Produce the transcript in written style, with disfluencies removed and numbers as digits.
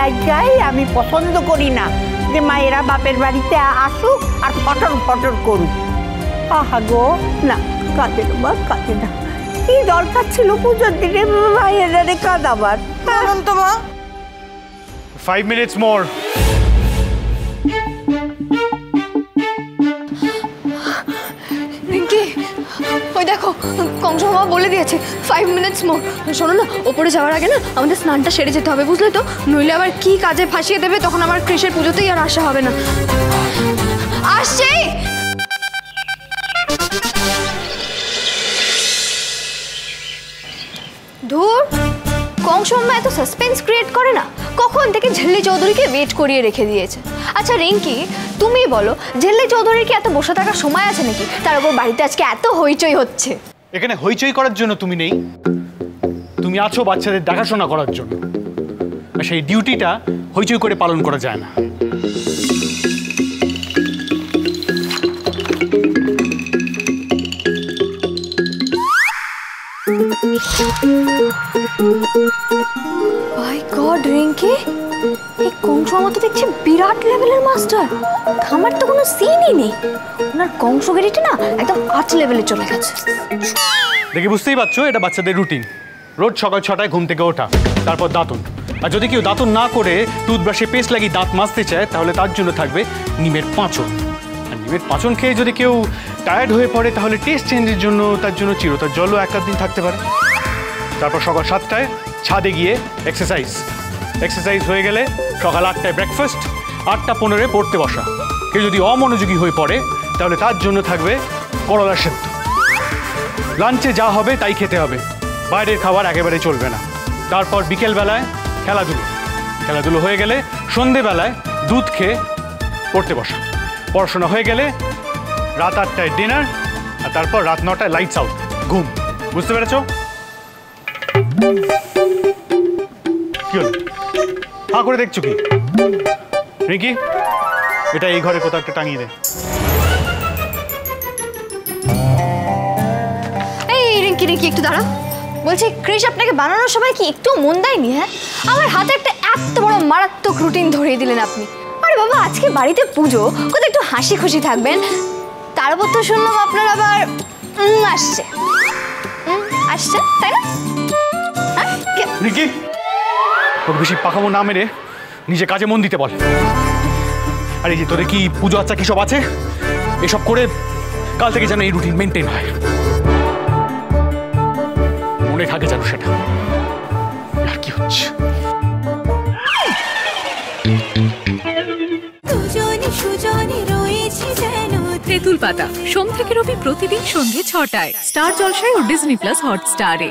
জায়গায় আমি পছন্দ করি না যে মায়েরা বাপের বাড়িতে আসুক আর ফটর ফটর করুক। আহা গো, না কাঁদে না মা, কাঁদে না। কি দরকার ছিল পুজোর দিনে মায়েরা রে কাঁদাবার? অনন্ত মা, 5 minutes more. রিঙ্কি, ওই দেখো কংস মামা বলে দিয়েছে 5 minutes more। শোনো না, ওপরে যাওয়ার আগে না আমাদের স্নানটা সেরে যেতে হবে, বুঝলে তো? নইলে আবার কি কাজে ফাঁসিয়ে দেবে, তখন আমার কৃষের পুজোতেই আর আসা হবে না। আসছে। ধুর, কংস মামা এত সাসপেন্স ক্রিয়েট করে না, কখন থেকে ঝিল্লি চৌধুরীকে ওয়েট করিয়ে রেখে দিয়েছে। আচ্ছা রিঙ্কি, তুমি বলো, ঝিল্লি চৌধুরীর কি এত বসে থাকার সময় আছে নাকি? তার উপর বাড়িতে আজকে এত হইচই হচ্ছে। এখানে হইচই করার জন্য তুমি নেই, তুমি আছো বাচ্চাদের দেখাশোনা করার জন্য। আর সেই ডিউটিটা হইচই করে পালন করা যায় না। মাই গড রিঙ্কি, এই কংস মামা তো দেখছি বিরাট লেভেলের মাস্টার। আমার তো কোনো সিনই নেই, ওনার কংসগিরিটা না একদম আর্ট লেভেলে চলে গেছে। দেখে বুঝতেই পারছো, এটা বাচ্চাদের রুটিন। রোজ সকাল 6টায় ঘুম থেকে ওঠা, তারপর দাঁতন। আর যদি কেউ দাঁতন না করে টুথব্রাশে পেস্ট লাগিয়ে দাঁত মাজতে চায়, তাহলে তার জন্য থাকবে নিমের পাঁচন। আর নিমের পাঁচন খেয়ে যদি কেউ টায়ার্ড হয়ে পড়ে, তাহলে টেস্ট চেঞ্জের জন্য তার জন্য চিরতার জলও এক দিন থাকতে পারে। তারপর সকাল 7টায় ছাদে গিয়ে এক্সারসাইজ হয়ে গেলে সকাল 8টায় ব্রেকফাস্ট, 8টা 15-এ পড়তে বসা। কেউ যদি অমনোযোগী হয়ে পড়ে, তাহলে তার জন্য থাকবে করলা সেদ্ধ। লাঞ্চে যা হবে তাই খেতে হবে, বাইরের খাবার একেবারে চলবে না। তারপর বিকেলবেলায় খেলাধুলো হয়ে গেলে সন্ধেবেলায় দুধ খেয়ে পড়তে বসা। পড়াশোনা হয়ে গেলে রাত 8টায় ডিনার, আর তারপর রাত 9টায় লাইটস আউট, ঘুম। বুঝতে পেরেছ? কি হলো, হাঁ করে দেখছো কি? রিঙ্কি, এটা এই ঘরে কোথাও একটা টাঙিয়ে দে। এই রিঙ্কি রিঙ্কি, একটু দাঁড়া। বলছি, কৃষ আপনাকে বানানোর সময় কি একটু মন দেয়নি? হ্যাঁ, আমার হাতে একটা এত বড় মারাত্মক রুটিন ধরিয়ে দিলেন আপনি। আরে বাবা, আজকে বাড়িতে পুজো, কোথাও একটু হাসি খুশি থাকবেন। তার উপর তো শুনলাম আপনার আবার আসছে, তাই না? রিঙ্কি, ওর বেশি পাকামো না মেরে নিজে কাজে মন দিতে বল। আর এই যে তোদের কি পুজো আচ্ছা কি সব আছে, এসব করে কাল থেকে যেন এই রুটিন মেনটেন হয়, মনে থাকে যেন সেটা। আর কি হচ্ছে? তেঁতুল পাতা সোম থেকে রবি প্রতিদিন সন্ধ্যে 6টায় স্টার জলসায় ও ডিজনি প্লাস হটস্টারে।